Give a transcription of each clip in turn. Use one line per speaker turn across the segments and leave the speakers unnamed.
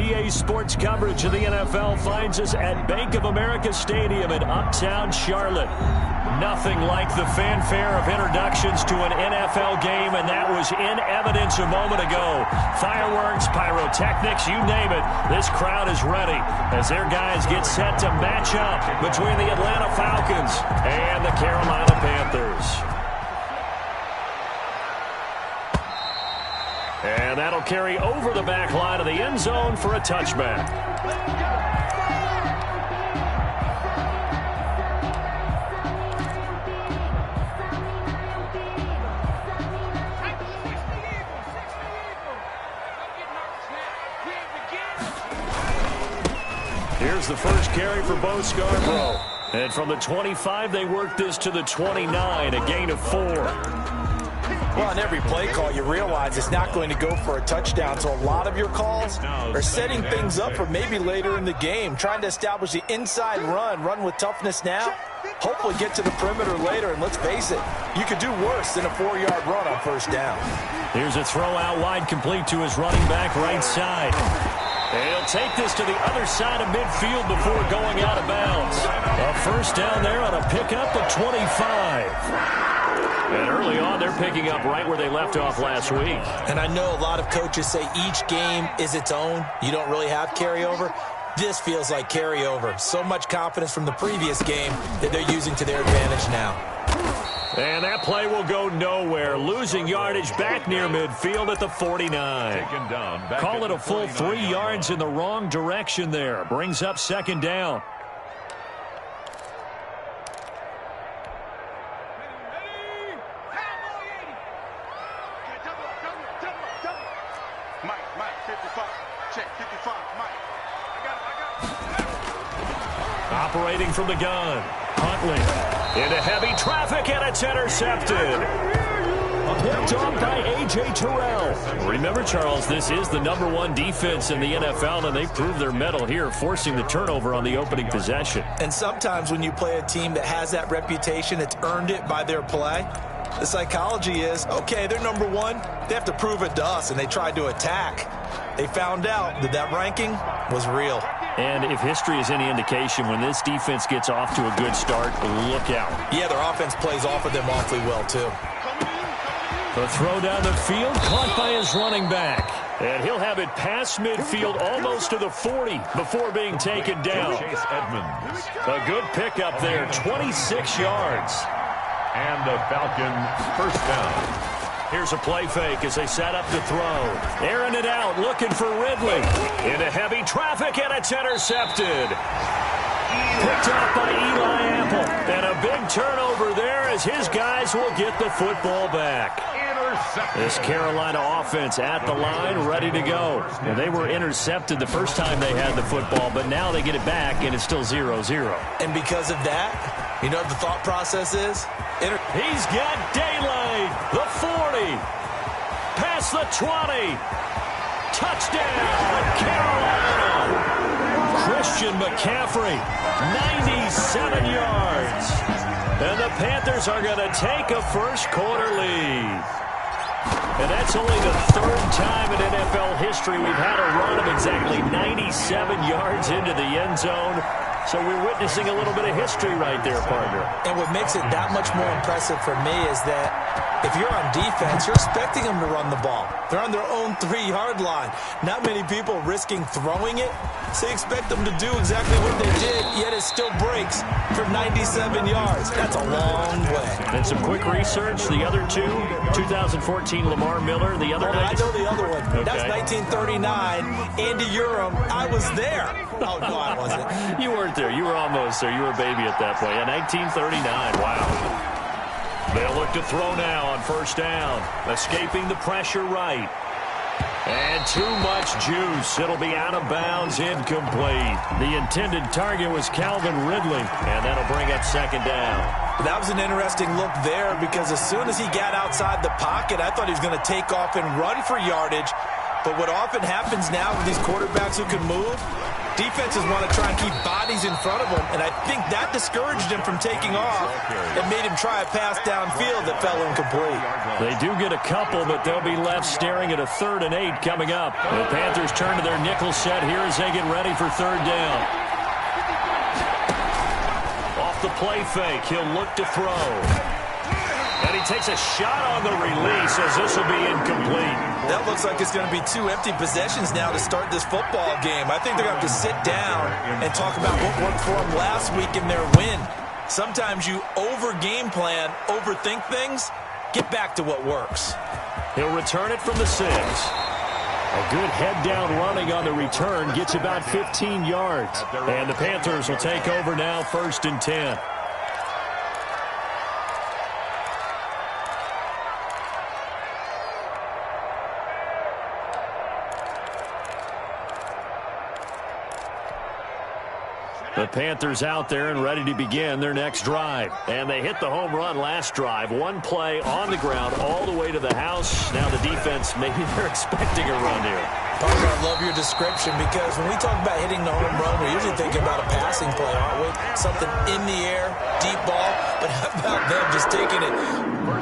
PA Sports coverage of the NFL finds us at Bank of America Stadium in uptown Charlotte. Nothing like the fanfare of introductions to an NFL game, and that was in evidence a moment ago. Fireworks, pyrotechnics, you name it. This crowd is ready as their guys get set to match up between the Atlanta Falcons and the Carolina Panthers. And that'll carry over the back line of the end zone for a touchback. Here's the first carry for Bo Scarborough. And from the 25, they work this to the 29, a gain of 4.
Well, on every play call, you realize it's not going to go for a touchdown, so a lot of your calls are setting things up for maybe later in the game, trying to establish the inside run with toughness now, hopefully get to the perimeter later, and let's face it, you could do worse than a 4-yard run on first down.
Here's a throw out wide, complete to his running back right side. And he'll take this to the other side of midfield before going out of bounds. A first down there on a pickup of 25. And early on, they're picking up right where they left off last week.
And I know a lot of coaches say each game is its own. You don't really have carryover. This feels like carryover. So much confidence from the previous game that they're using to their advantage now.
And that play will go nowhere. Losing yardage back near midfield at the 49. Call it a full 3 yards in the wrong direction there. Brings up second down. Operating from the gun. Huntley into heavy traffic, and it's intercepted. Picked off by A.J. Terrell. Remember, Charles, this is the #1 defense in the NFL, and they proved their mettle here, forcing the turnover on the opening possession.
And sometimes when you play a team that has that reputation, it's earned it by their play. The psychology is, okay, they're #1. They have to prove it to us, and they tried to attack. They found out that that ranking was real.
And if history is any indication, when this defense gets off to a good start, look out.
Yeah, their offense plays off of them awfully well, too.
The throw down the field, caught by his running back. And he'll have it past midfield almost to the 40 before being taken down. A good pickup there, 26 yards.
And the Falcons first down.
Here's a play fake as they set up to throw. Airing it out, looking for Ridley. Into heavy traffic, and it's intercepted. Picked off by Eli Apple. And a big turnover there as his guys will get the football back. This Carolina offense at the line, ready to go. And they were intercepted the first time they had the football, but now they get it back, and it's still 0-0.
And because of that, you know what the thought process is?
He's got daylight. The 40. Past the 20. Touchdown, Carolina. Christian McCaffrey, 97 yards. And the Panthers are going to take a first-quarter lead. And that's only the 3rd time in NFL history we've had a run of exactly 97 yards into the end zone. So we're witnessing a little bit of history right there, partner.
And what makes it that much more impressive for me is that if you're on defense, you're expecting them to run the ball. They're on their own 3-yard line. Not many people risking throwing it, so you expect them to do exactly what they did, yet it still breaks for 97 yards. That's a long way.
And some quick research, the other two, 2014 Lamar Miller, the other
I know the other one.
Okay.
That's 1939, Andy Urim. I was there. Oh, no, I wasn't.
You weren't there. You were almost there. You were a baby at that point. Yeah, 1939. Wow. They'll look to throw now on first down. Escaping the pressure right. And too much juice. It'll be out of bounds, incomplete. The intended target was Calvin Ridley, and that'll bring up second down.
That was an interesting look there because as soon as he got outside the pocket, I thought he was going to take off and run for yardage. But what often happens now with these quarterbacks who can move, Defenses want to try and keep bodies in front of him, and I think that discouraged him from taking off and made him try a pass downfield that fell incomplete.
They do get a couple, but they'll be left staring at a 3rd and 8 coming up. The Panthers turn to their nickel set here as they get ready for 3rd down. Off the play fake, he'll look to throw. And he takes a shot on the release as this will be incomplete.
That looks like it's going to be 2 empty possessions now to start this football game. I think they're going to have to sit down and talk about what worked for them last week in their win. Sometimes you over-game plan, overthink things. Get back to what works.
He'll return it from the 6. A good head-down running on the return gets about 15 yards. And the Panthers will take over now, 1st and 10. The Panthers out there and ready to begin their next drive. And they hit the home run last drive. 1 play on the ground all the way to the house. Now the defense, maybe they're expecting a run here.
Parker, I love your description because when we talk about hitting the home run, we're usually thinking about a passing play, aren't we? Something in the air, deep ball. But how about them just taking it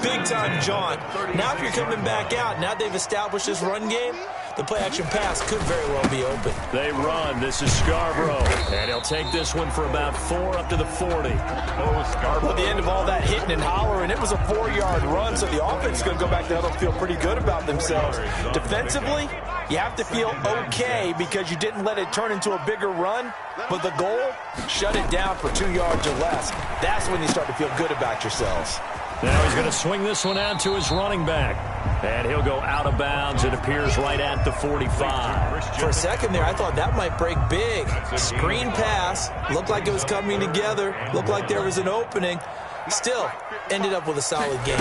big-time jaunt? Now if you're coming back out, now they've established this run game, the play-action pass could very well be open.
They run. This is Scarborough. And he'll take this one for about 4 up to the 40.
At the end of all that hitting and hollering, it was a 4-yard run, so the offense is going to go back to huddle and feel pretty good about themselves. Defensively, you have to feel okay because you didn't let it turn into a bigger run, but the goal, shut it down for 2 yards or less. That's when you start to feel good about yourselves.
Now he's going to swing this one out to his running back. And he'll go out of bounds. It appears right at the 45.
For a second there, I thought that might break big. Screen pass. Looked like it was coming together. Looked like there was an opening. Still, ended up with a solid game.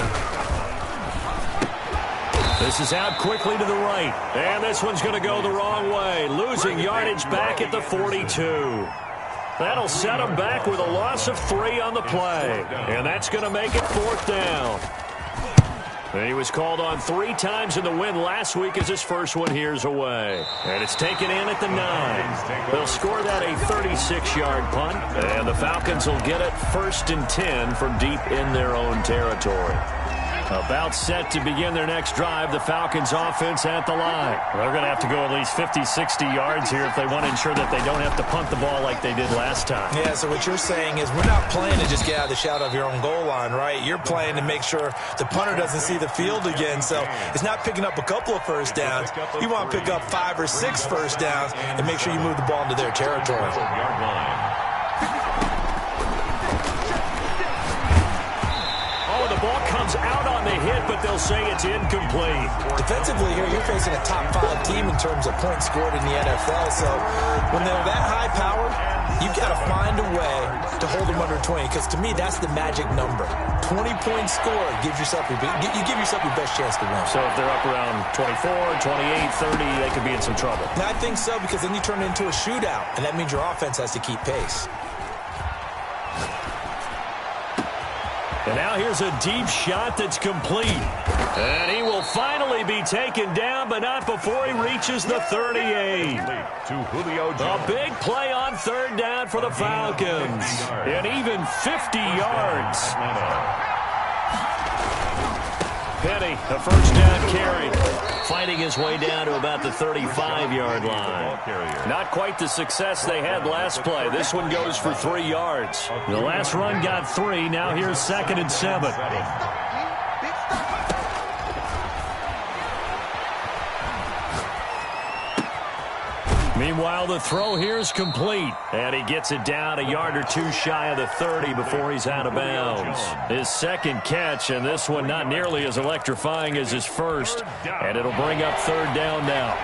This is out quickly to the right. And this one's going to go the wrong way. Losing yardage back at the 42. That'll set him back with a loss of 3 on the play. And that's going to make it 4th down. And he was called on 3 times in the win last week as his first one here's away. And it's taken in at the 9. They'll score that a 36-yard punt. And the Falcons will get it 1st and 10 from deep in their own territory. About set to begin their next drive, the Falcons offense at the line. They're going to have to go at least 50, 60 yards here if they want to ensure that they don't have to punt the ball like they did last time.
Yeah, so what you're saying is we're not playing to just get out of the shadow of your own goal line, right? You're playing to make sure the punter doesn't see the field again. So it's not picking up a couple of first downs. You want to pick up 5 or 6 first downs and make sure you move the ball into their territory.
The ball comes out on the hit, but they'll say it's incomplete.
Defensively here, you're facing a top-5 team in terms of points scored in the NFL. So when they're that high power, you've got to find a way to hold them under 20. Because to me, that's the magic number. 20 points scored gives yourself you give yourself your best chance to win.
So if they're up around 24, 28, 30, they could be in some trouble.
And I think so, because then you turn it into a shootout, and that means your offense has to keep pace.
And now here's a deep shot that's complete. And he will finally be taken down, but not before he reaches the 38. A big play on 3rd down for the Falcons. And even 50 yards. Penny, a 1st down carry. Fighting his way down to about the 35-yard line. Not quite the success they had last play. This one goes for 3 yards. The last run got 3. Now here's 2nd and 7. Meanwhile, the throw here is complete. And he gets it down a yard or 2 shy of the 30 before he's out of bounds. His 2nd catch, and this one not nearly as electrifying as his first. And it'll bring up 3rd down now.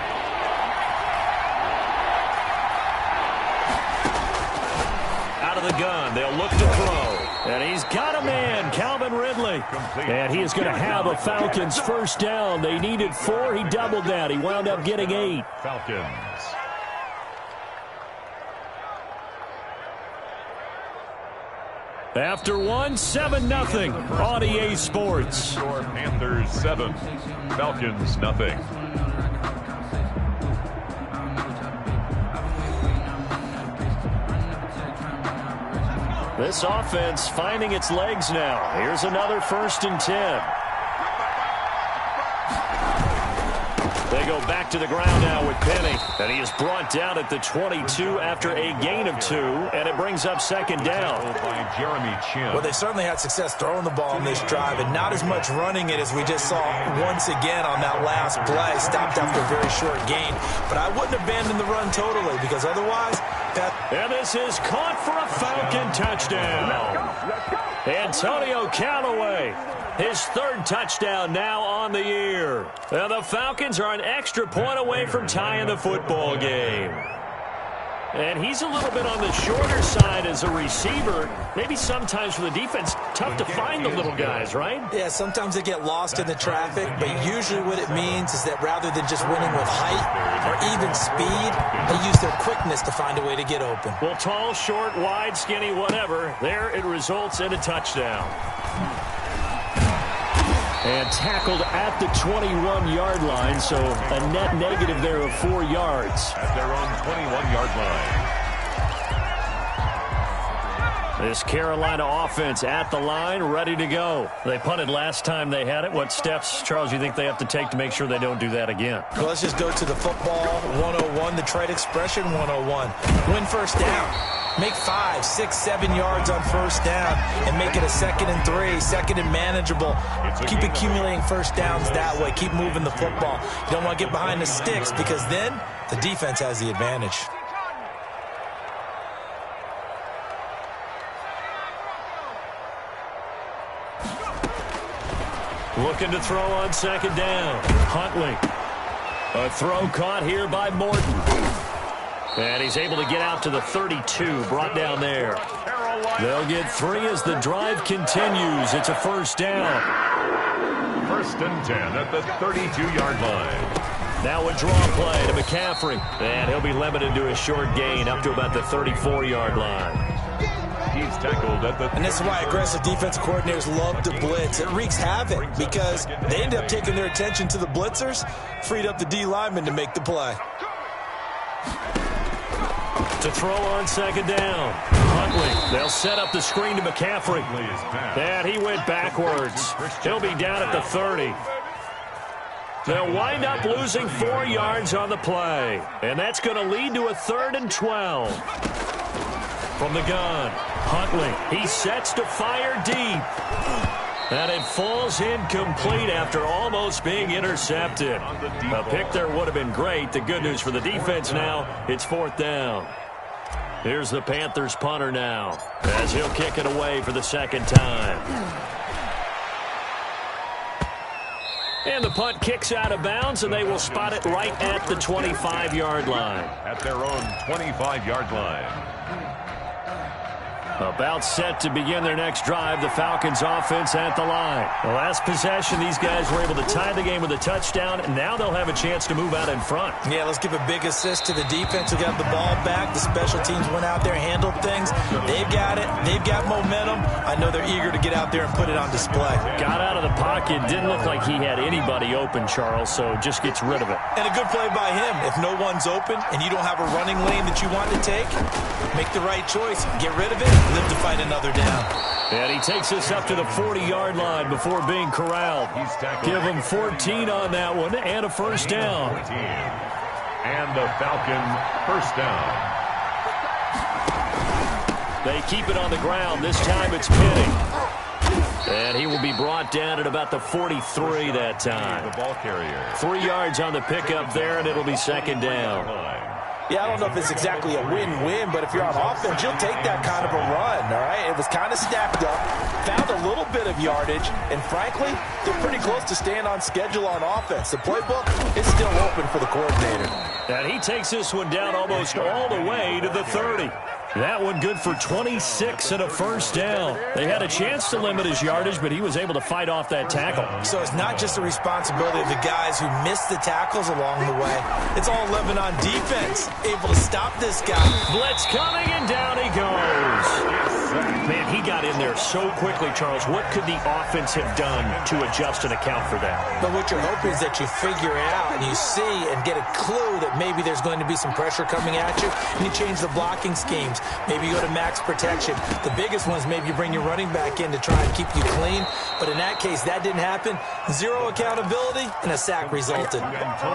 Out of the gun, they'll look to throw. And he's got a man, Calvin Ridley. And he is going to have a Falcons 1st down. They needed 4. He doubled that. He wound up getting 8.
Falcons.
After 7-0 on EA Sports.
Panthers 7, Falcons nothing.
This offense finding its legs now. Here's another 1st and 10. They go back to the ground now with Penny. And he is brought down at the 22 after a gain of 2. And it brings up 2nd down.
By Jeremy Chin.
Well, they certainly had success throwing the ball on this drive, and not as much running it as we just saw once again on that last play. Stopped after a very short gain. But I wouldn't abandon the run totally, because otherwise...
And this is caught for a Falcon touchdown. Antonio Callaway, his 3rd touchdown now on the year. And the Falcons are an extra point away from tying the football game. And he's a little bit on the shorter side as a receiver. Maybe sometimes for the defense, tough to find the little guys, right?
Yeah, sometimes they get lost in the traffic, but usually what it means is that rather than just winning with height or even speed, they use their quickness to find a way to get open.
Well, tall, short, wide, skinny, whatever, there it results in a touchdown. And tackled at the 21-yard line, so a net negative there of 4 yards.
At their own 21-yard line.
This Carolina offense at the line, ready to go. They punted last time they had it. What steps, Charles, you think they have to take to make sure they don't do that again?
Well, let's just go to the football 101, the trade expression 101. Win 1st down. Make 5, 6, 7 yards on 1st down and make it a 2nd and 3, 2nd and manageable. Keep accumulating 1st downs that way. Keep moving the football. You don't want to get behind the sticks because then the defense has the advantage.
Looking to throw on 2nd down. Huntley. A throw caught here by Morton. And he's able to get out to the 32, brought down there. They'll get 3 as the drive continues. It's a 1st down.
1st and 10 at the 32-yard line.
Now a draw play to McCaffrey. And he'll be limited to a short gain up to about the 34-yard line.
He's tackled at the...
And this is why aggressive defensive coordinators love to blitz. It wreaks havoc because they end up taking their attention to the blitzers, freed up the D lineman to make the play.
To throw on 2nd down. Huntley. They'll set up the screen to McCaffrey. And he went backwards. He'll be down at the 30. They'll wind up losing 4 yards on the play. And that's going to lead to a 3rd and 12. From the gun, Huntley. He sets to fire deep. And it falls incomplete after almost being intercepted. A pick there would have been great. The good news for the defense now, it's 4th down. Here's the Panthers punter now, as he'll kick it away for the 2nd time. And the punt kicks out of bounds, and they will spot it right at the 25-yard line.
At their own 25-yard line.
About set to begin their next drive, the Falcons offense at the line. The last possession, these guys were able to tie the game with a touchdown, and now they'll have a chance to move out in front.
Yeah, let's give a big assist to the defense who got the ball back. The special teams went out there, handled things. They've got it. They've got momentum. I know they're eager to get out there and put it on display.
Got out of the pocket. Didn't look like he had anybody open, Charles, so just gets rid of it.
And a good play by him. If no one's open and you don't have a running lane that you want to take, make the right choice. Get rid of it. Live to fight another down.
And he takes us up to the 40-yard line before being corralled. Give him 14 on that one and a 1st down.
And the Falcons 1st down.
They keep it on the ground. This time it's Penny. And he will be brought down at about the 43 that time.
The ball carrier.
3 yards on the pickup there, and it'll be 2nd down.
Yeah, I don't know if it's exactly a win-win, but if you're on offense, you'll take that kind of a run, all right? It was kind of stacked up, found a little bit of yardage, and frankly, they're pretty close to staying on schedule on offense. The playbook is still open for the coordinator.
And he takes this one down almost all the way to the 30. That one good for 26 and a 1st down. They had a chance to limit his yardage, but he was able to fight off that tackle.
So it's not just the responsibility of the guys who missed the tackles along the way. It's all 11 on defense, able to stop this guy.
Blitz coming, and down he goes. Man, he got in there so quickly, Charles. What could the offense have done to adjust and account for that?
But what you're hoping is that you figure it out and you see and get a clue that maybe there's going to be some pressure coming at you, and you change the blocking schemes. Maybe you go to max protection. The biggest one is maybe you bring your running back in to try and keep you clean. But in that case, that didn't happen. Zero accountability, and a sack resulted.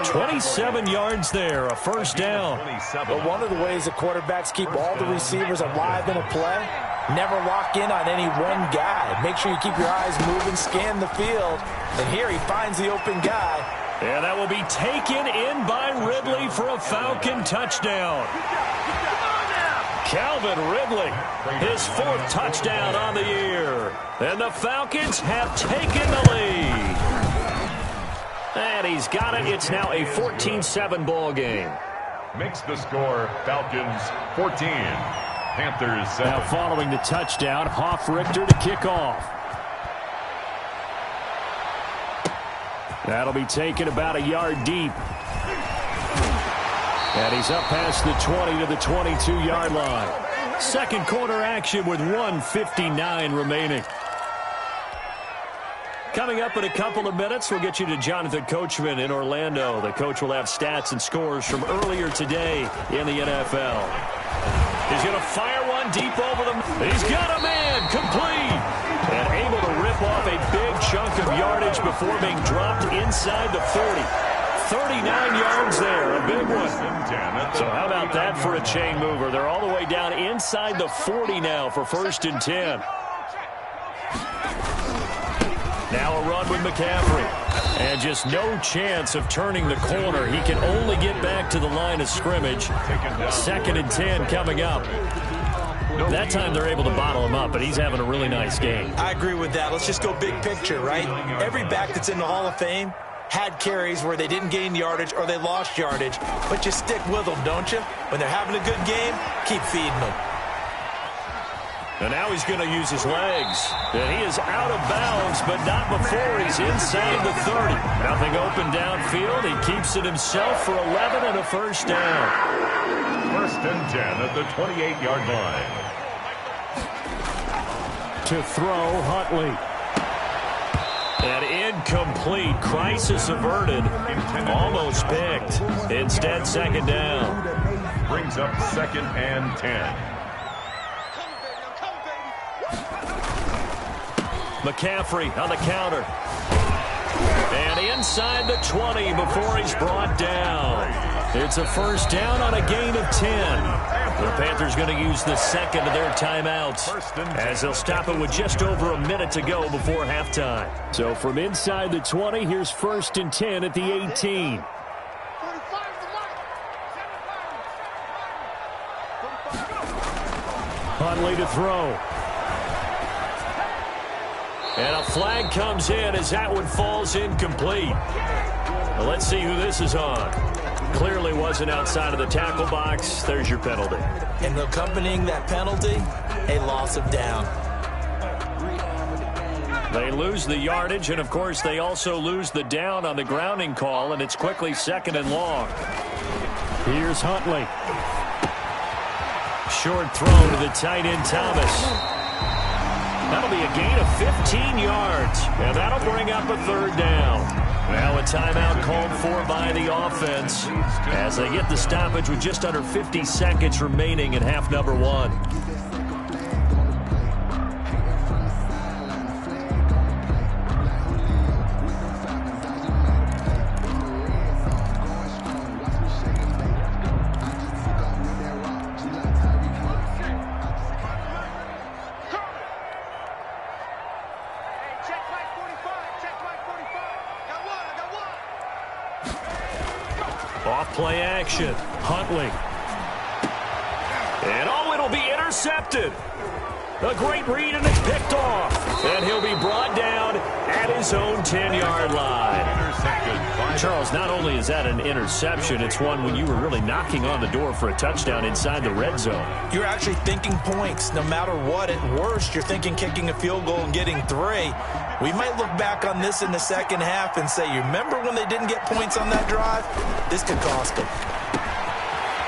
27 yards there, a first down.
But one of the ways the quarterbacks keep all the receivers alive in a play, never lock in on any one guy. Make sure you keep your eyes moving, scan the field. And here he finds the open guy.
And that will be taken in by Ridley for a Falcon touchdown. Calvin Ridley, his 4th touchdown on the year. And the Falcons have taken the lead. And he's got it. It's now a 14-7 ball game.
Makes the score Falcons 14, Panthers 7.
Now following the touchdown, Hoff-Richter to kick off. That'll be taken about a yard deep. And he's up past the 20 to the 22-yard line. Second quarter action with 1:59 remaining. Coming up in a couple of minutes, we'll get you to Jonathan Coachman in Orlando. The coach will have stats and scores from earlier today in the NFL. He's going to fire one deep over them. He's got a man complete. And able to rip off a big chunk of yardage before being dropped inside the 40. 39 yards there, a big one. So how about that for a chain mover? They're all the way down inside the 40 now for 1st and 10. Now a run with McCaffrey. And just no chance of turning the corner. He can only get back to the line of scrimmage. 2nd and 10 coming up. That time they're able to bottle him up, but he's having a really nice game.
I agree with that. Let's just go big picture, right? Every back that's in the Hall of Fame had carries where they didn't gain yardage or they lost yardage. But you stick with them, don't you? When they're having a good game, keep feeding them.
And now he's going to use his legs. And he is out of bounds, but not before he's inside the 30. Nothing open downfield. He keeps it himself for 11 and a first down.
1st and 10 at the 28-yard line.
To throw, Huntley. And incomplete. Crisis averted. Almost picked. Instead, 2nd down.
Brings up 2nd and 10.
McCaffrey on the counter. And inside the 20 before he's brought down. It's a first down on a gain of 10. The Panthers going to use the 2nd of their timeouts as they'll stop it with just over a minute to go before halftime. So from inside the 20, here's 1st and 10 at the 18. Huntley to throw. And a flag comes in as that one falls incomplete. Well, let's see who this is on. Clearly wasn't outside of the tackle box. There's your penalty.
And accompanying that penalty, a loss of down.
They lose the yardage, and, of course, they also lose the down on the grounding call, and it's quickly 2nd and long. Here's Huntley. Short throw to the tight end, Thomas. That'll be a gain of 15 yards, and that'll bring up a 3rd down. Now a timeout called for by the offense as they get the stoppage with just under 50 seconds remaining in half number 1. Off-play action. Huntley. And it'll be intercepted. A great read, and it's picked off. And he'll be brought down at his own 10-yard line. Charles, not only is that an interception, it's one when you were really knocking on the door for a touchdown inside the red zone.
You're actually thinking points. No matter what, at worst, you're thinking kicking a field goal and getting 3. We might look back on this in the second half and say, you remember when they didn't get points on that drive? This could cost them.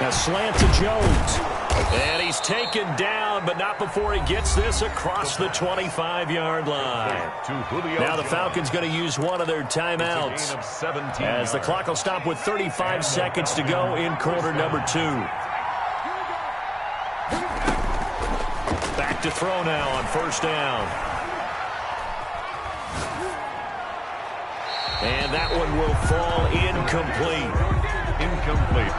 Now slant to Jones. And he's taken down, but not before he gets this across the 25-yard line. Now the Falcons going to use one of their timeouts as the clock will stop with 35 seconds to go in quarter number 2. Back to throw now on first down. And that one will fall incomplete.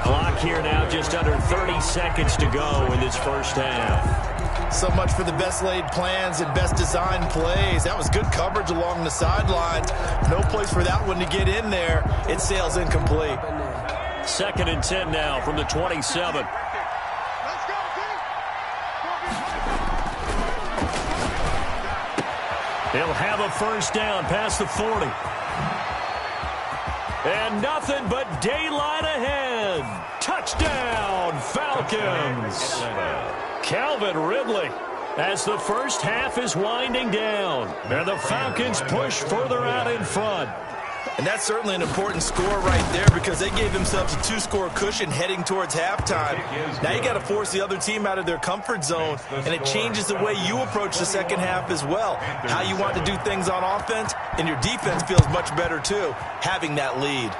Clock here now just under 30 seconds to go in this first half.
So much for the best laid plans and best designed plays. That was good coverage along the sidelines. No place for that one to get in there. It sails incomplete.
2nd and 10 now from the 27. He'll have a first down past the 40. And nothing but daylight ahead. Touchdown, Falcons. Calvin Ridley as the first half is winding down. And the Falcons push further out in front.
And that's certainly an important score right there because they gave themselves a 2-score cushion heading towards halftime. Now you got to force the other team out of their comfort zone, and it changes the way you approach the second half as well. How you want to do things on offense, and your defense feels much better too, having that lead.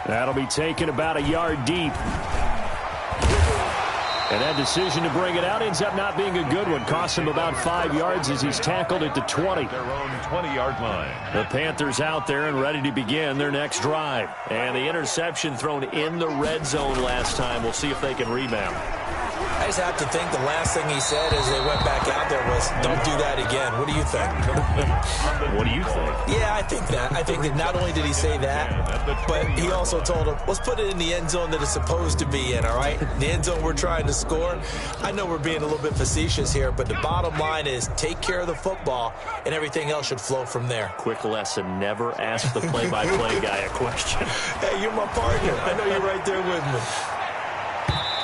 That'll be taken about a yard deep. And that decision to bring it out ends up not being a good one. Costs him about 5 yards as he's tackled at the 20.
Their own 20-yard line.
The Panthers out there and ready to begin their next drive. And the interception thrown in the red zone last time. We'll see if they can rebound.
I just have to think the last thing he said as they went back out there was, don't do that again. What do you think?
What do you think?
Yeah, I think that. I think that not only did he say that, but he also told him, let's put it in the end zone that it's supposed to be in, all right? The end zone we're trying to score. I know we're being a little bit facetious here, but the bottom line is take care of the football, and everything else should flow from there.
Quick lesson, never ask the play-by-play guy a question.
Hey, you're my partner. I know you're right there with me.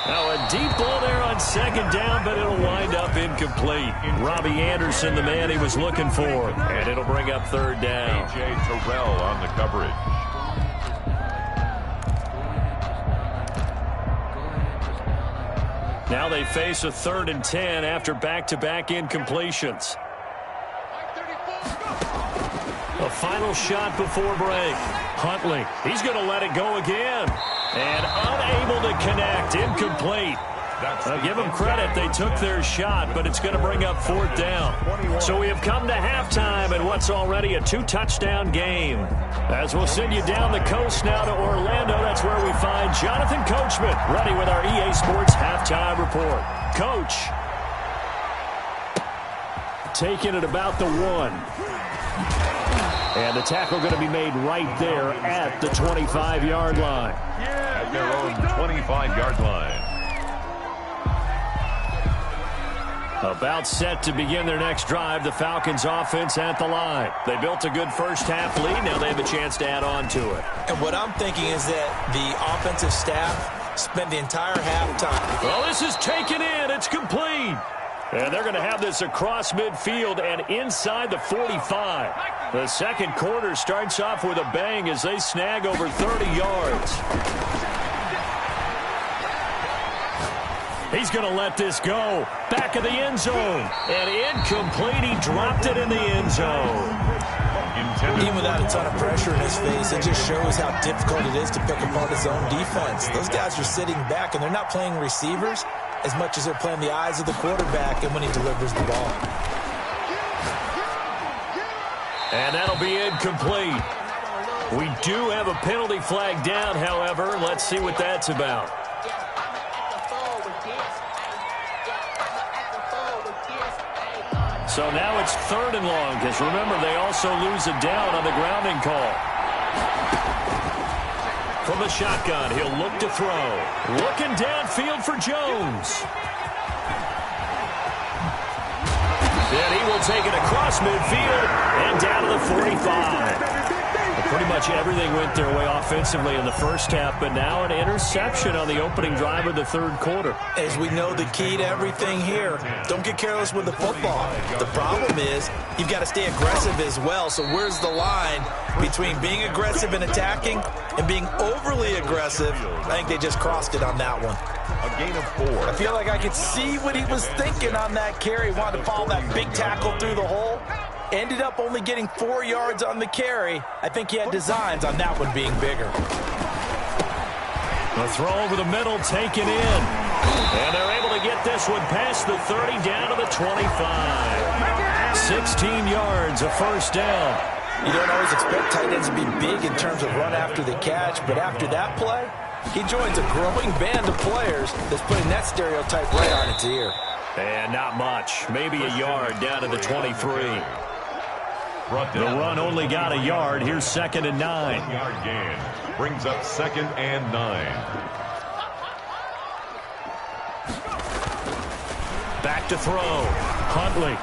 Now a deep ball there on second down, but it'll wind up incomplete. Robbie Anderson, the man he was looking for, and it'll bring up third down.
A.J. Terrell on the coverage.
Now they face a 3rd and 10 after back-to-back incompletions. A final shot before break. Huntley, he's going to let it go again. And unable to connect, incomplete. I'll give them credit, they took their shot, but it's going to bring up 4th down. So we have come to halftime in what's already a 2-touchdown game. As we'll send you down the coast now to Orlando, that's where we find Jonathan Coachman, ready with our EA Sports halftime report. Coach, taking it about the 1. And the tackle going to be made right there at the 25-yard line.
At their own 25-yard line.
About set to begin their next drive, the Falcons offense at the line. They built a good first half lead. Now they have a chance to add on to it.
And what I'm thinking is that the offensive staff spent the entire halftime.
Well, this is taken in. It's complete. And they're going to have this across midfield and inside the 45. The second quarter starts off with a bang as they snag over 30 yards. He's going to let this go. Back of the end zone. And incomplete. He dropped it in the end zone.
Even without a ton of pressure in his face, it just shows how difficult it is to pick apart his own defense. Those guys are sitting back, and they're not playing receivers as much as they're playing the eyes of the quarterback and when he delivers the ball.
And that'll be incomplete. We do have a penalty flag down, however. Let's see what that's about. So now it's 3rd and long, because remember, they also lose a down on the grounding call. From the shotgun, he'll look to throw. Looking downfield for Jones. Then he will take it across midfield and down to the 45. pretty much everything went their way offensively in the first half, but now an interception on the opening drive of the third quarter.
As we know, the key to everything here, don't get careless with the football. The problem is you've got to stay aggressive as well. So where's the line between being aggressive and attacking and being overly aggressive? I think they just crossed it on that one.
A gain of 4.
I feel like I could see what he was thinking on that carry. Wanted to follow that big tackle through the hole. Ended up only getting 4 yards on the carry. I think he had designs on that one being bigger.
The throw over the middle taken in. And they're able to get this one past the 30 down to the 25. 16 yards, a first down.
You don't always expect tight ends to be big in terms of run after the catch, but after that play, he joins a growing band of players that's putting that stereotype right on its ear.
And not much. Maybe a yard down to the 23. The run only got a yard. Here's 2nd and 9.
1-yard gain. Brings up 2nd and 9.
Back to throw. Huntley.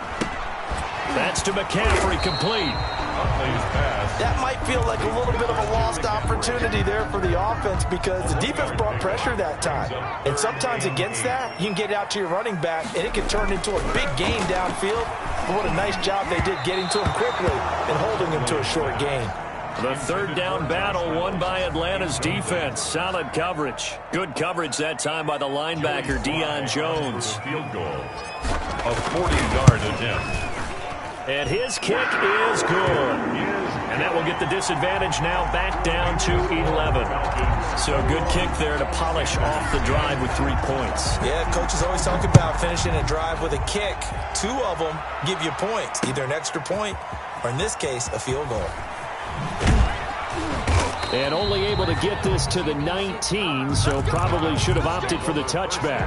That's to McCaffrey, complete.
Huntley's pass.
That might feel like a little bit of a lost opportunity there for the offense because the defense brought pressure that time. And sometimes against that, you can get out to your running back, and it can turn into a big gain downfield. But what a nice job they did getting to him quickly and holding him to a short gain.
The third down battle won by Atlanta's defense. Solid coverage. Good coverage that time by the linebacker, Deion Jones.
Field goal. A 40-yard attempt.
And his kick is good. And that will get the disadvantage now back down to 11. So good kick there to polish off the drive with 3 points.
Yeah, coaches always talk about finishing a drive with a kick. 2 of them give you points, either an extra point or, in this case, a field goal.
And only able to get this to the 19, so probably should have opted for the touchback.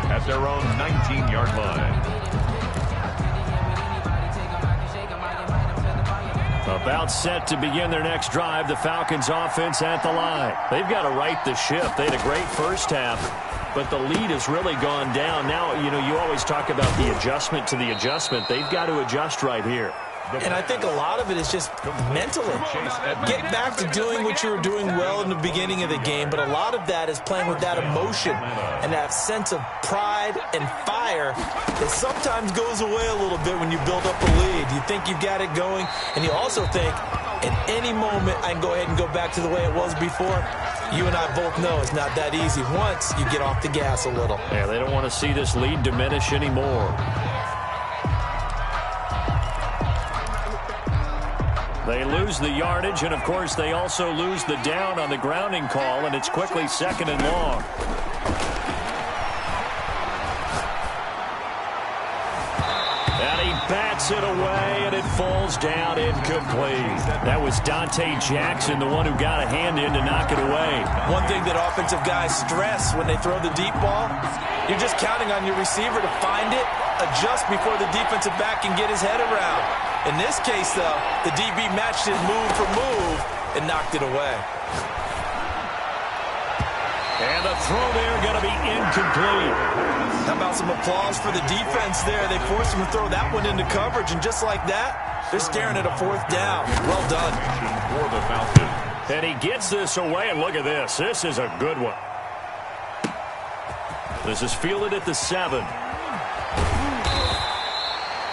At their own 19-yard line.
About set to begin their next drive, the Falcons offense at the line. They've got to right the ship. They had a great first half, but the lead has really gone down. Now, you know, you always talk about the adjustment to the adjustment. They've got to adjust right here.
And I think a lot of it is just mentally. Get back to doing what you were doing well in the beginning of the game, but a lot of that is playing with that emotion and that sense of pride and fire that sometimes goes away a little bit when you build up a lead. You think you've got it going, and you also think, at any moment, I can go ahead and go back to the way it was before. You and I both know it's not that easy once you get off the gas a little.
Yeah, they don't want to see this lead diminish anymore. They lose the yardage, and, of course, they also lose the down on the grounding call, and it's quickly 2nd and long. And he bats it away, and it falls down incomplete. That was Dante Jackson, the one who got a hand in to knock it away.
One thing that offensive guys stress when they throw the deep ball, you're just counting on your receiver to find it, adjust before the defensive back can get his head around. In this case, though, the DB matched it move for move and knocked it away.
And the throw there going to be incomplete.
How about some applause for the defense there? They forced him to throw that one into coverage, and just like that, they're staring at a 4th down. Well done.
For the Falcons.
And he gets this away, and look at this. This is a good one. This is fielded at the 7.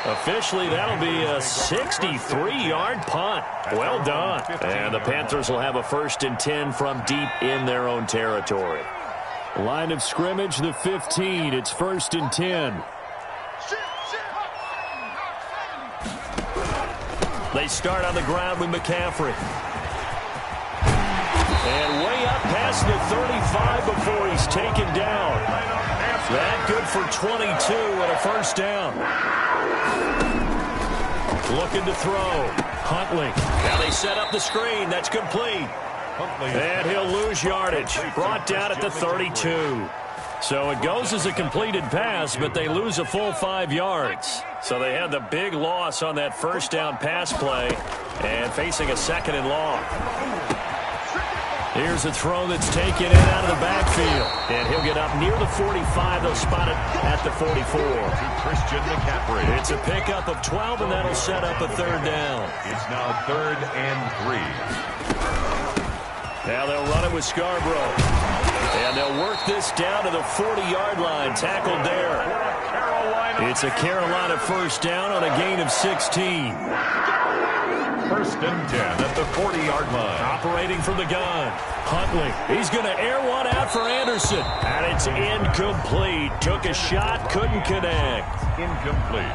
Officially, that'll be a 63-yard punt. Well done. And the Panthers will have a 1st and 10 from deep in their own territory. Line of scrimmage, the 15. It's 1st and 10. They start on the ground with McCaffrey. And way up past the 35 before he's taken down. That good for 22 and a 1st down. Looking to throw. Huntley. Now they set up the screen. That's complete. And he'll lose yardage. Brought down at the 32. So it goes as a completed pass, but they lose a full 5 yards. So they had the big loss on that 1st down pass play and facing a 2nd and long. Here's a throw that's taken in out of the backfield. And he'll get up near the 45. They'll spot it at the 44.
To Christian McCaffrey.
It's a pickup of 12, and that'll set up a third down.
It's now 3rd and 3.
Now they'll run it with Scarborough. And they'll work this down to the 40-yard line. Tackled there. It's a Carolina first down on a gain of 16.
1st and 10 at the 40-yard line.
Operating from the gun. Huntley. He's going to air one out for Anderson. And it's incomplete. Took a shot, couldn't connect.
Incomplete.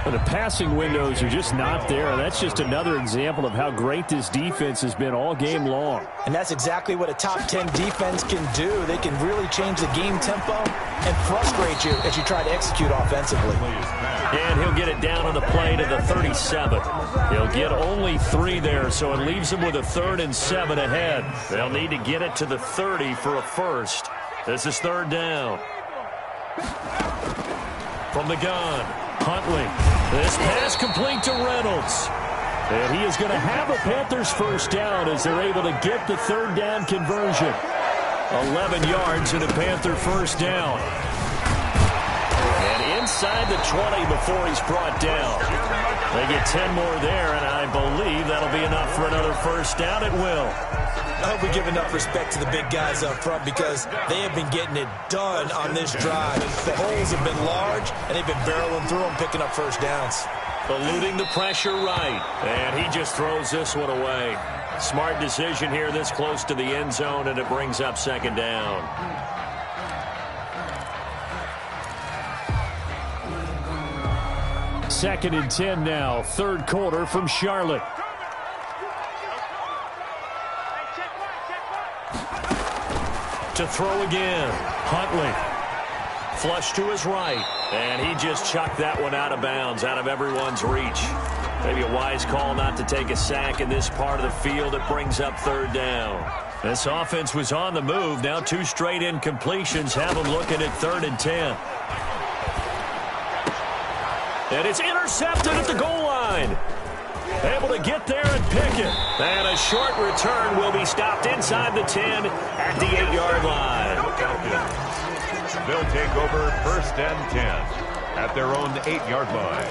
The passing windows are just not there. That's just another example of how great this defense has been all game long.
And that's exactly what a top 10 defense can do. They can really change the game tempo and frustrate you as you try to execute offensively.
And he'll get it down on the play to the 37. He'll get only 3 there, so it leaves him with a 3rd and 7 ahead. They'll need to get it to the 30 for a first. This is 3rd down. From the gun, Huntley. This pass complete to Reynolds. And he is going to have a Panthers first down as they're able to get the 3rd down conversion. 11 yards and a Panther first down. And inside the 20 before he's brought down. They get 10 more there, and I believe that'll be enough for another first down. It will.
I hope we give enough respect to the big guys up front because they have been getting it done on this drive. The holes have been large, and they've been barreling through them, picking up first downs.
Eluding the pressure right, and he just throws this one away. Smart decision here this close to the end zone, and it brings up 2nd down. Second and 10 now, 3rd quarter from Charlotte. To throw again, Huntley. Flush to his right, and he just chucked that one out of bounds, out of everyone's reach. Maybe a wise call not to take a sack in this part of the field. It brings up 3rd down. This offense was on the move. Now 2 straight incompletions have them looking at 3rd and 10. And it's intercepted at the goal line. Able to get there and pick it. And a short return will be stopped inside the 10 at the 8-yard line.
They'll take over 1st and 10 at their own 8-yard line.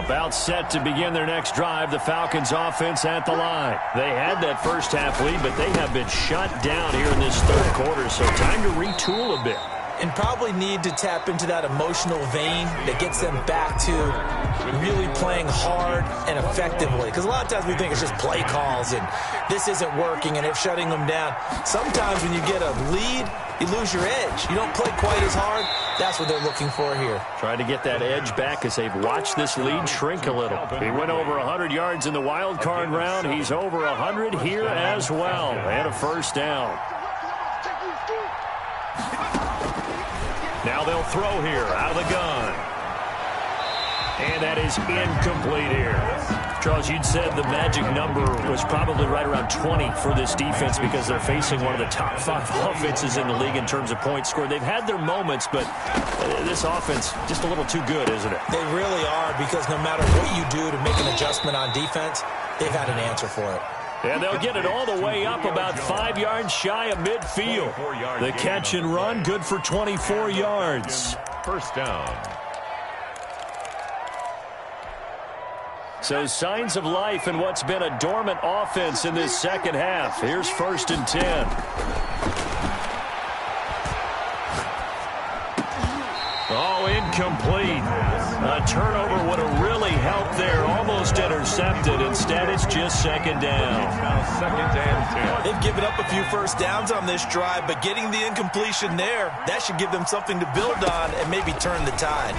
About set to begin their next drive, the Falcons offense at the line. They had that first half lead, but they have been shut down here in this 3rd quarter, so time to retool a bit.
And probably need to tap into that emotional vein that gets them back to really playing hard and effectively. Because a lot of times we think it's just play calls and this isn't working and they're shutting them down. Sometimes when you get a lead, you lose your edge. You don't play quite as hard. That's what they're looking for here.
Trying to get that edge back as they've watched this lead shrink a little. He went over 100 yards in the wild card round. He's over 100 here as well. And a first down. Now they'll throw here out of the gun. And that is incomplete here. Charles, you'd said the magic number was probably right around 20 for this defense because they're facing one of the top 5 offenses in the league in terms of points scored. They've had their moments, but this offense just a little too good, isn't it?
They really are, because no matter what you do to make an adjustment on defense, they've had an answer for it.
And they'll get it all the way up about 5 yards shy of midfield. The catch and run, good for 24 yards.
First down.
So signs of life in what's been a dormant offense in this second half. Here's 1st and 10. Oh, incomplete. A turnover would have really helped there. Almost intercepted. Instead, it's just 2nd down.
Now 2nd and 10.
They've given up a few first downs on this drive, but getting the incompletion there, that should give them something to build on and maybe turn the tide.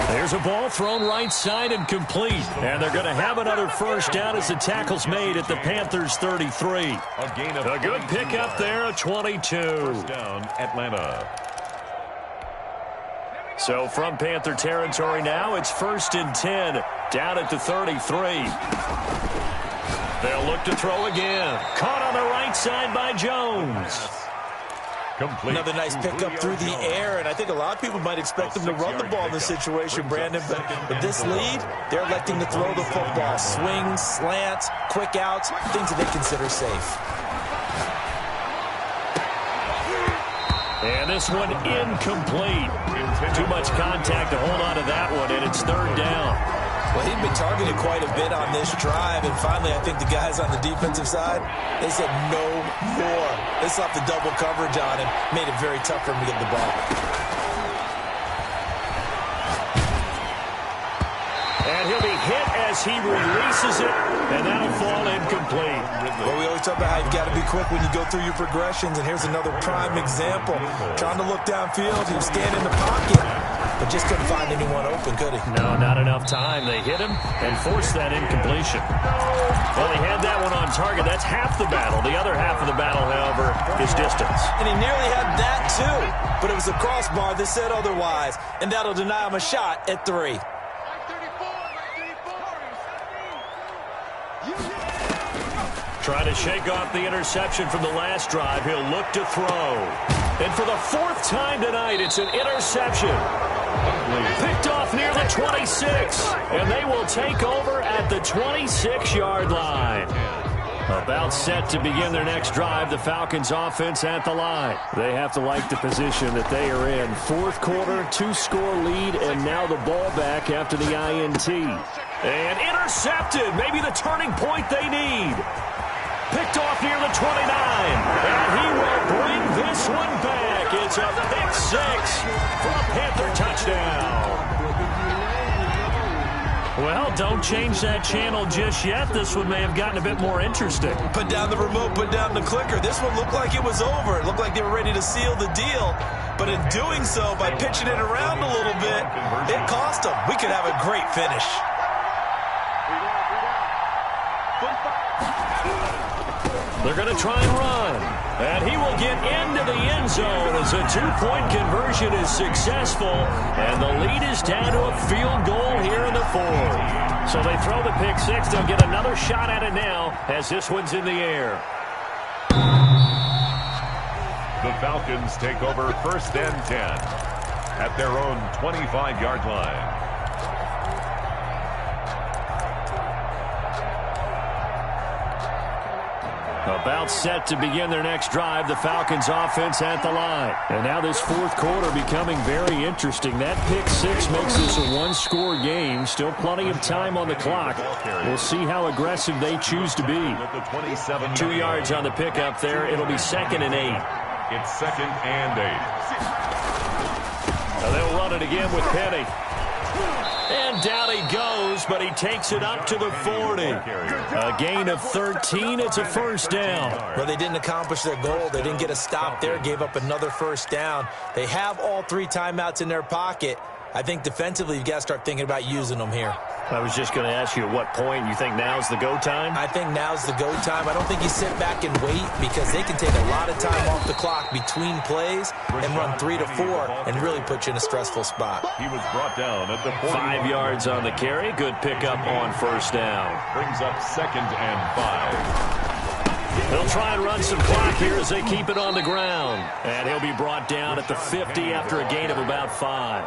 There's a ball thrown right side and complete. And they're going to have another first down as the tackle's made at the Panthers' 33. A good pickup there at 22.
First down, Atlanta.
So from Panther territory now, it's 1st and 10 down at the 33. They'll look to throw again. Caught on the right side by Jones.
Complete.
Another nice pickup through the air, and I think a lot of people might expect them to run the ball in this situation, Brandon, but with this lead, they're electing to throw the football. Swings, slants, quick outs, things that they consider safe.
And this one incomplete. Too much contact to hold on to that one, and it's third down.
Well, he'd been targeted quite a bit on this drive, and finally I think the guys on the defensive side, they said no more. They slapped the double coverage on him, made it very tough for him to get the ball.
And he'll be hit as he releases it, and that'll fall incomplete.
Well, we always talk about how you've got to be quick when you go through your progressions, and here's another prime example. Trying to look downfield, he was standing in the pocket, but just couldn't find anyone open, could he?
No, not enough time. They hit him and forced that incompletion. Well, he had that one on target. That's half the battle. The other half of the battle, however, is distance.
And he nearly had that, too. But it was a crossbar that said otherwise, and that'll deny him a shot at 3.
Trying to shake off the interception from the last drive. He'll look to throw. And for the 4th time tonight, it's an interception. Picked off near the 26. And they will take over at the 26-yard line. About set to begin their next drive, the Falcons offense at the line. They have to like the position that they are in. 4th quarter, 2-score lead, and now the ball back after the INT. And intercepted, maybe the turning point they need. Picked off near the 29, and he will bring this one back. It's a pick 6 for a Panther touchdown. Well, don't change that channel just yet. This one may have gotten a bit more interesting.
Put down the remote, put down the clicker. This one looked like it was over. It looked like they were ready to seal the deal. But in doing so, by pitching it around a little bit, it cost them. We could have a great finish.
They're going to try and run. And he will get into the end zone as a 2-point conversion is successful. And the lead is down to a field goal here in the 4th. So they throw the pick 6. They'll get another shot at it now as this one's in the air.
The Falcons take over 1st and 10 at their own 25-yard line.
About set to begin their next drive, the Falcons offense at the line. And now this 4th quarter becoming very interesting. That pick 6 makes this a 1-score game. Still plenty of time on the clock. We'll see how aggressive they choose to be. 2 yards on the pickup there. It'll be 2nd and 8.
It's 2nd and 8.
Now they'll run it again with Penny. And down he goes, but he takes it up to the 40. A gain of 13. It's a 1st down.
Well, they didn't accomplish their goal. They didn't get a stop there, gave up another 1st down. They have all 3 timeouts in their pocket. I think defensively, you've got to start thinking about using them here.
I was just going to ask you at what point you think now's the go time?
I think now's the go time. I don't think you sit back and wait because they can take a lot of time off the clock between plays and run 3 to 4 and really put you in a stressful spot.
He was brought down at the 40.
5 yards on the carry. Good pickup on 1st down.
Brings up 2nd and 5.
They'll try and run some clock here as they keep it on the ground. And he'll be brought down at the 50 after a gain of about 5.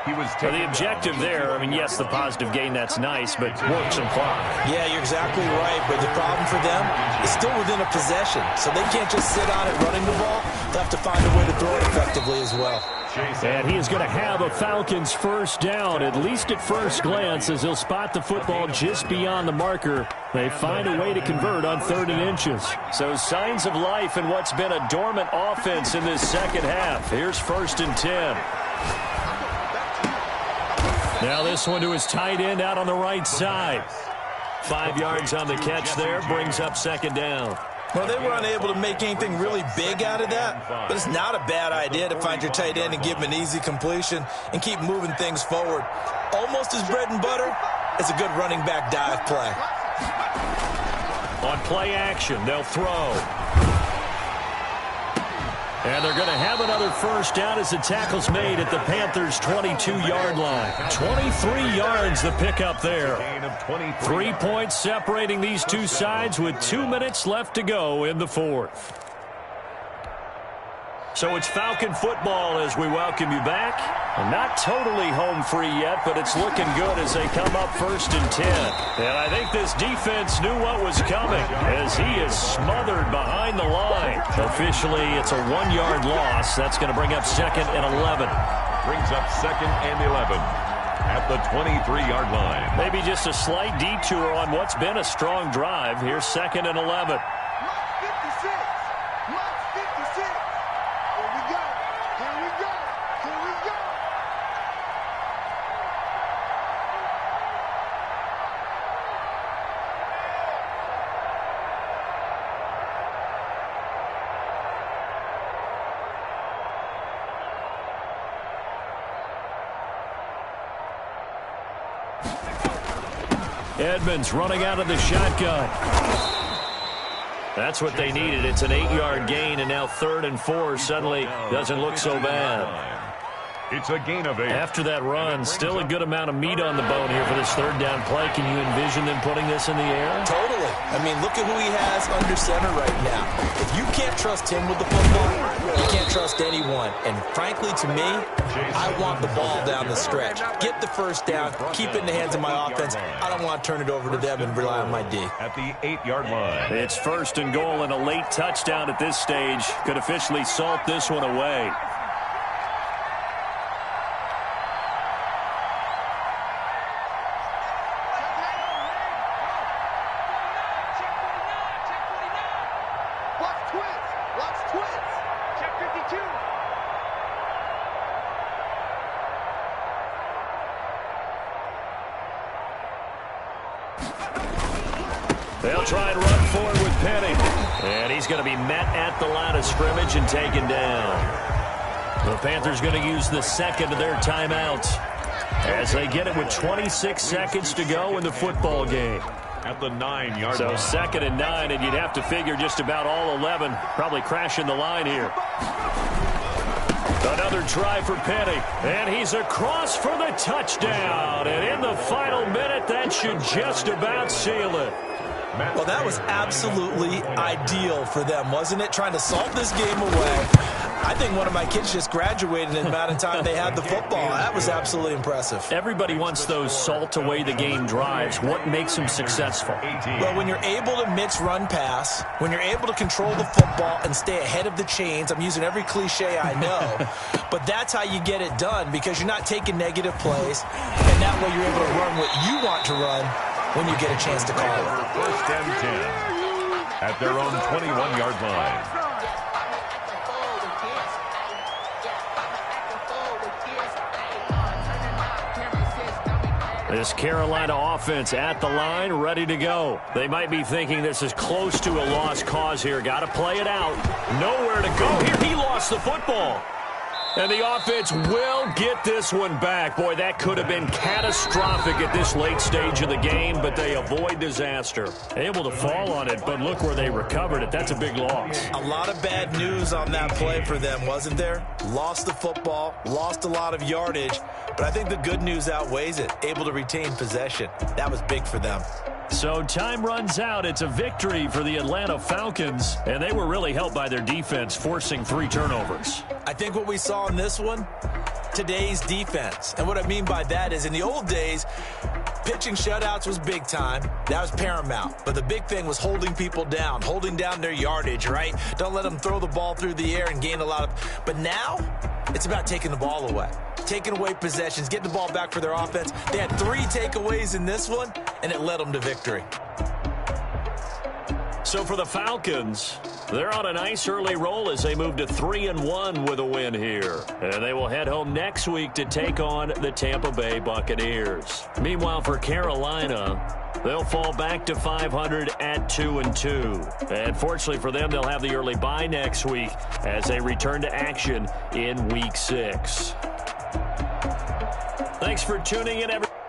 The objective there, I mean, yes, the positive gain, that's nice, but work some clock.
Yeah, you're exactly right, but the problem for them is still within a possession, so they can't just sit on it running the ball. They'll have to find a way to throw it effectively as well.
And he is going to have a Falcons 1st down, at least at first glance, as he'll spot the football just beyond the marker. They find a way to convert on 30 inches. So signs of life in what's been a dormant offense in this 2nd half. Here's 1st and 10. Now this one to his tight end out on the right side. 5 yards on the catch there, brings up 2nd down.
Well, they were unable to make anything really big out of that, but it's not a bad idea to find your tight end and give him an easy completion and keep moving things forward. Almost as bread and butter as a good running back dive play.
On play action, they'll throw. And they're going to have another 1st down as the tackle's made at the Panthers' 22-yard line. 23 yards the pickup there. 3 points separating these two sides with 2 minutes left to go in the 4th. So it's Falcon football as we welcome you back. Not totally home free yet, but it's looking good as they come up 1st and 10. And I think this defense knew what was coming as he is smothered behind the line. Officially, it's a 1-yard loss. That's going to bring up 2nd and 11.
Brings up 2nd and 11 at the 23-yard line.
Maybe just a slight detour on what's been a strong drive. Here's 2nd and 11. Edmonds running out of the shotgun. That's what they needed. It's an 8-yard gain, and now 3rd and 4 suddenly doesn't look so bad.
It's a gain of 8.
After that run, still a good amount of meat on the bone here for this 3rd down play. Can you envision them putting this in the air?
Totally. I mean, look at who he has under center right now. If you can't trust him with the football, you can't trust anyone. And frankly, to me, I want the ball down the stretch. Get the 1st down, keep it in the hands of my offense. I don't want to turn it over to them and rely on my D.
At the 8-yard line.
It's 1st and goal, and a late touchdown at this stage could officially salt this one away. They'll try and run forward with Penny. And he's going to be met at the line of scrimmage and taken down. The Panthers going to use the 2nd of their timeouts as they get it with 26 seconds to go in the football game.
At the 9-yard
line. So 2nd and 9, and you'd have to figure just about all 11 probably crashing the line here. Another try for Penny, and he's across for the touchdown. And in the final minute, that should just about seal it.
Well, that was absolutely ideal for them, wasn't it? Trying to salt this game away. I think one of my kids just graduated in the amount of time they had the football. That was absolutely impressive.
Everybody wants those salt away the game drives. What makes them successful?
Well, when you're able to mix run pass, when you're able to control the football and stay ahead of the chains, I'm using every cliche I know, but that's how you get it done because you're not taking negative plays, and that way you're able to run what you want to run when you get a chance to call it.
1st and 10 at their own 21-yard line.
This Carolina offense at the line, ready to go. They might be thinking this is close to a lost cause here. Got to play it out. Nowhere to go here. He lost the football. And the offense will get this one back. Boy, that could have been catastrophic at this late stage of the game, but they avoid disaster. Able to fall on it, but look where they recovered it. That's a big loss.
A lot of bad news on that play for them, wasn't there? Lost the football, lost a lot of yardage, but I think the good news outweighs it. Able to retain possession. That was big for them.
So time runs out. It's a victory for the Atlanta Falcons, and they were really helped by their defense, forcing 3 turnovers.
I think what we saw in this one, today's defense. And what I mean by that is in the old days, pitching shutouts was big time. That was paramount. But the big thing was holding people down, holding down their yardage, right? Don't let them throw the ball through the air and gain a lot of... But now, it's about taking the ball away. Taking away possessions, getting the ball back for their offense. They had 3 takeaways in this one, and it led them to victory.
So for the Falcons, they're on a nice early roll as they move to 3-1 with a win here. And they will head home next week to take on the Tampa Bay Buccaneers. Meanwhile, for Carolina, they'll fall back to 500 at 2-2. And fortunately for them, they'll have the early bye next week as they return to action in Week 6. Thanks for tuning in, everyone.